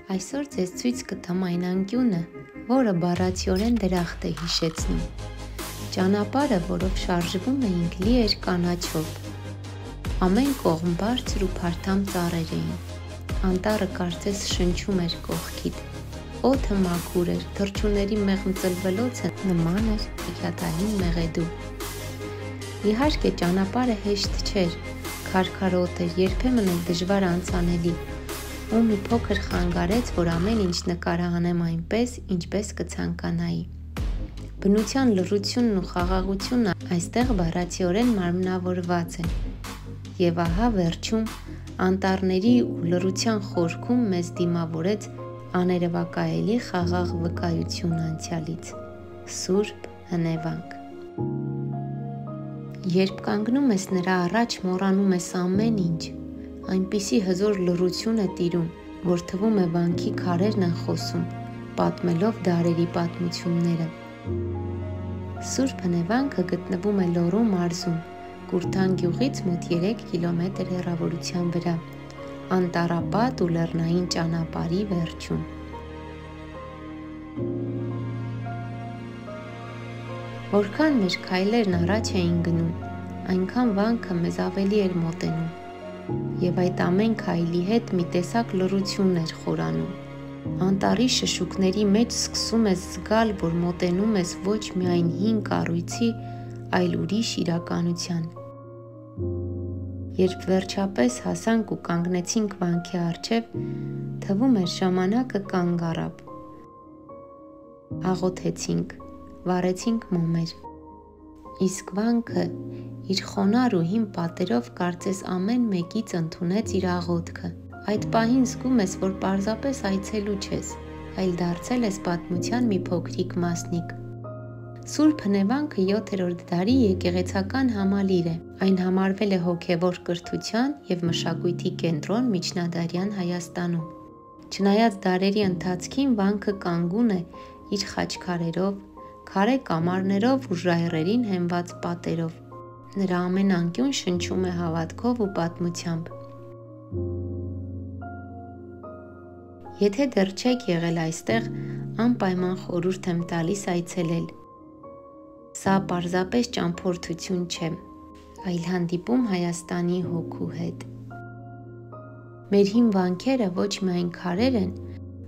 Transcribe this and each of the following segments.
Այսօր ձեզ ցույց կտամ այն անկյունը, որը բառացիորեն դրախտ է հիշեցնում։ Ճանապարհը, որով շարժվում էինք, լի էր կանաչով։ Ամեն կողմ բարձր ու փարթամ ծառեր էին։ Անտառը կարծես շնչում էր կողքիդ։ Օդը մաքուր էր, թռչունների մեղմ ծլվելոցը նման էր հեքիաթային մեղեդու։ Իհարկե ճանապարհը հեշտ չէր, քարքարոտ էր, երբեմն էլ դժվար անցանելի, ու մի փոքր խանգարեց, որ ամեն ինչ նկարահանեմ այնպես, ինչպես կցանկանայի։ Բնության լռությունն ու խաղաղությունը այստեղ բառացիորեն մարմնավորված են։ Եվ ահա վերջում անտառների ու լռության խորքում մեզ դիմավորեց աներևակայելի խաղաղ վկայություն անցյալից՝ Սուրբ հնևանք։ Երբ կանգնում ես նրա առաջ, մոռանում ես ամեն ինչ, այնպիսի հզոր լռություն է տիրում, որ թվում է վանքի քարերն են խոսում, պատմելով դարերի պատմությունները։ Սուրբ հնևանքը գտնվում է Լոռու մարզում, Կուրթան գյուղից մոտ 3 կիլոմետր հեռավորության վրա, անտառապատ ու լեռնային ճանապարհի վերջում։ Որքան մեր քայլերն առաջ էին գնում, այնքան վանքը մեզ ավելի էր մոտենում, և այդ ամեն քայլի հետ մի տեսակ լռություն էր խորանում։ Անտառի շշուկների մեջ սկսում ես զգալ, որ մոտենում ես ոչ միայն հին կառույցի, այլ ուրիշ իրականության։ Երբ վերջապես հասանք ու կանգնեցինք վանքի առջև, թվում էր ժամանակը կանգ առավ։ Աղոթեցինք, վառեցինք մոմեր։ Իսկ վանքը իր խոնարհ ու հին պատերով կարծես ամեն մեկից ընդունեց իր աղոթքը։ Այդ պահին զգում ես, որ պարզապես այցելու չես, այլ դարձել ես պատմության մի փոքրիկ մասնիկ։ Սուրբ հնևանքը 7-րդ դարի եկեղեցական համալիր է։ Այն համարվել է հոգևոր կրթության և մշակույթի կենտրոն միջնադարյան Հայաստանում։ Չնայած դարերի ընթացքին վանքը կանգուն է իր խաչքարերով, քարե կամարներով ու ժայռերին հենված պատերով։ Նրա ամեն անկյուն շնչում է հավատքով ու պատմությամբ։ Եթե դեռ չեք եղել այստեղ, անպայման խորհուրդ եմ տալիս այցելել։ Սա պարզապես ճամփորդություն չէ, այլ հանդիպում Հայաստանի հոգու հետ։ Մեր հին վանքերը ոչ միայն քարեր են,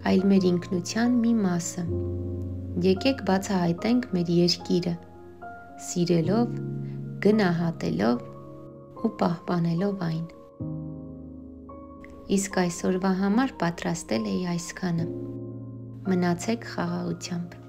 այլ մեր ինքնության մի մասը։ Եկեք բացահայտենք մեր երկիրը, սիրելով, գնահատելով ու պահպանելով այն։ Իսկ այսօրվա համար պատրաստել էի այսքանը։ Մնացեք խաղաղությամբ։